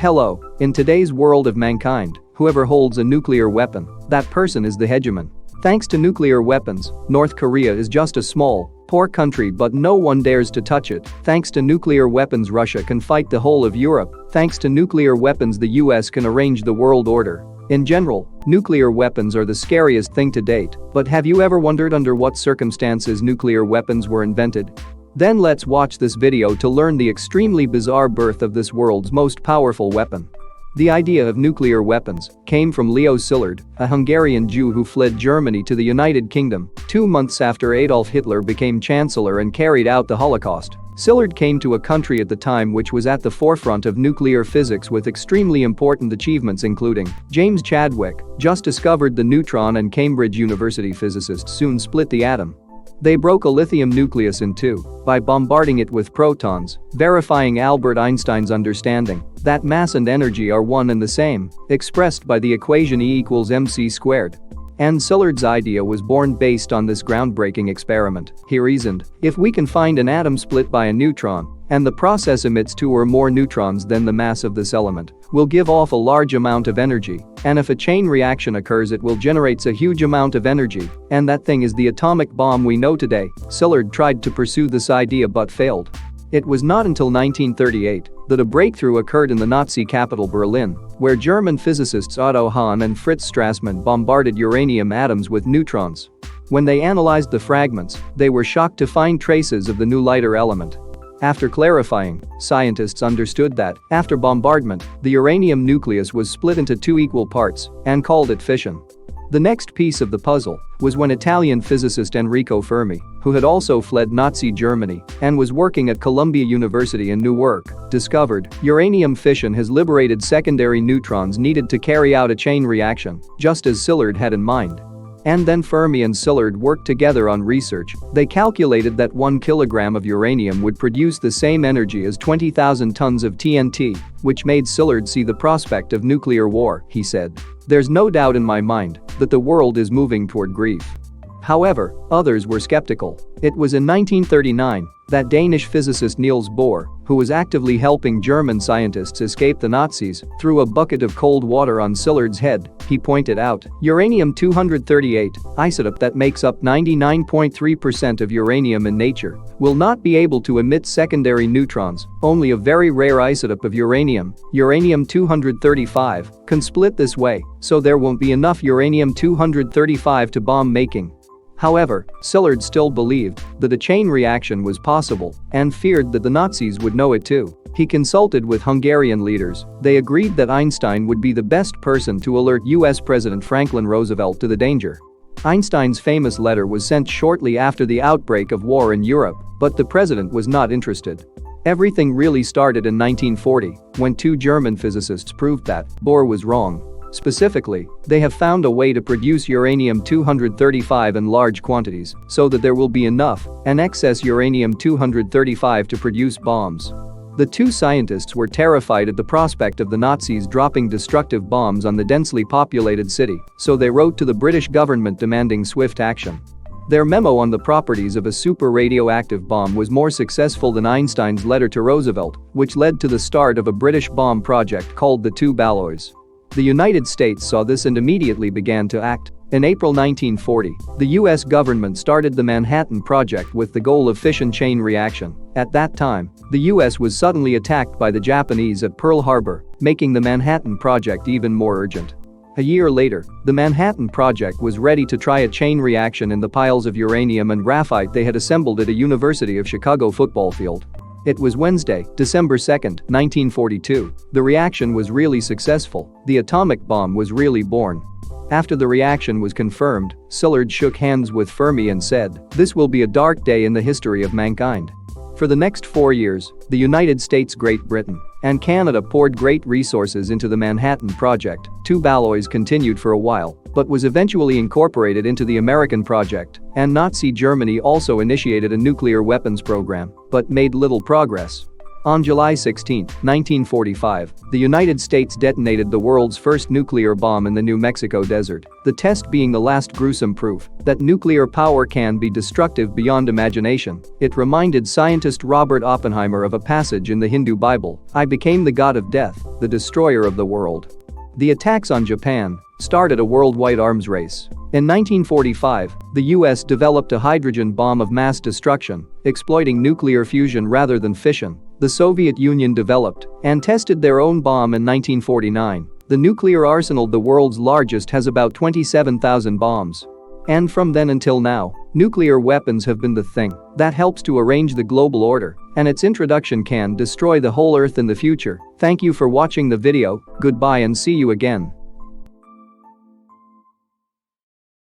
Hello, in today's world of mankind, whoever holds a nuclear weapon, that person is the hegemon. Thanks to nuclear weapons, North Korea is just a small, poor country but no one dares to touch it. Thanks to nuclear weapons, Russia can fight the whole of Europe. Thanks to nuclear weapons, the US can arrange the world order. In general, nuclear weapons are the scariest thing to date, but have you ever wondered under what circumstances nuclear weapons were invented? Then let's watch this video to learn the extremely bizarre birth of this world's most powerful weapon. The idea of nuclear weapons came from Leo Szilard, a Hungarian Jew who fled Germany to the United Kingdom 2 months after Adolf Hitler became chancellor and carried out the Holocaust. Szilard came to a country at the time which was at the forefront of nuclear physics with extremely important achievements, including James Chadwick just discovered the neutron, and Cambridge University physicists soon split the atom. They broke a lithium nucleus in two by bombarding it with protons, verifying Albert Einstein's understanding that mass and energy are one and the same, expressed by the equation E equals mc squared. And Szilard's idea was born based on this groundbreaking experiment. He reasoned, if we can find an atom split by a neutron, and the process emits 2 or more neutrons, then the mass of this element will give off a large amount of energy, and if a chain reaction occurs it will generate a huge amount of energy, and that thing is the atomic bomb we know today. Szilard tried to pursue this idea but failed. It was not until 1938 that a breakthrough occurred in the Nazi capital Berlin, where German physicists Otto Hahn and Fritz Strassmann bombarded uranium atoms with neutrons. When they analyzed the fragments, they were shocked to find traces of the new lighter element. After clarifying, scientists understood that, after bombardment, the uranium nucleus was split into 2 equal parts and called it fission. The next piece of the puzzle was when Italian physicist Enrico Fermi, who had also fled Nazi Germany and was working at Columbia University in Newark, discovered uranium fission has liberated secondary neutrons needed to carry out a chain reaction, just as Szilard had in mind. And then Fermi and Szilard worked together on research. They calculated that 1 kilogram of uranium would produce the same energy as 20,000 tons of TNT, which made Szilard see the prospect of nuclear war. He said, "There's no doubt in my mind that the world is moving toward grief." However, others were skeptical. It was in 1939 that Danish physicist Niels Bohr, who was actively helping German scientists escape the Nazis, threw a bucket of cold water on Szilard's head. He pointed out, uranium-238, isotope that makes up 99.3% of uranium in nature, will not be able to emit secondary neutrons. Only a very rare isotope of uranium, uranium-235, can split this way, so there won't be enough uranium-235 to bomb making. However, Szilard still believed that a chain reaction was possible and feared that the Nazis would know it too. He consulted with Hungarian leaders. They agreed that Einstein would be the best person to alert US President Franklin Roosevelt to the danger. Einstein's famous letter was sent shortly after the outbreak of war in Europe, but the president was not interested. Everything really started in 1940 when 2 German physicists proved that Bohr was wrong. Specifically, they have found a way to produce uranium-235 in large quantities so that there will be enough and excess uranium-235 to produce bombs. The 2 scientists were terrified at the prospect of the Nazis dropping destructive bombs on the densely populated city, so they wrote to the British government demanding swift action. Their memo on the properties of a super radioactive bomb was more successful than Einstein's letter to Roosevelt, which led to the start of a British bomb project called the Two Balloys. The United States saw this and immediately began to act. In April 1940, the US government started the Manhattan Project with the goal of fission chain reaction. At that time, the US was suddenly attacked by the Japanese at Pearl Harbor, making the Manhattan Project even more urgent. A year later, the Manhattan Project was ready to try a chain reaction in the piles of uranium and graphite they had assembled at a University of Chicago football field. It was Wednesday, December 2, 1942. The reaction was really successful. The atomic bomb was really born. After the reaction was confirmed, Szilard shook hands with Fermi and said, "This will be a dark day in the history of mankind." For the next 4 years, the United States, Great Britain, and Canada poured great resources into the Manhattan Project. Two Balloys continued for a while, but was eventually incorporated into the American project, and Nazi Germany also initiated a nuclear weapons program, but made little progress. On July 16, 1945, the United States detonated the world's first nuclear bomb in the New Mexico desert, the test being the last gruesome proof that nuclear power can be destructive beyond imagination. It reminded scientist Robert Oppenheimer of a passage in the Hindu Bible, "I became the god of death, the destroyer of the world." The attacks on Japan started a worldwide arms race. In 1945, the US developed a hydrogen bomb of mass destruction, exploiting nuclear fusion rather than fission. The Soviet Union developed and tested their own bomb in 1949. The nuclear arsenal, the world's largest, has about 27,000 bombs. And from then until now, nuclear weapons have been the thing that helps to arrange the global order, and its introduction can destroy the whole Earth in the future. Thank you for watching the video, goodbye and see you again.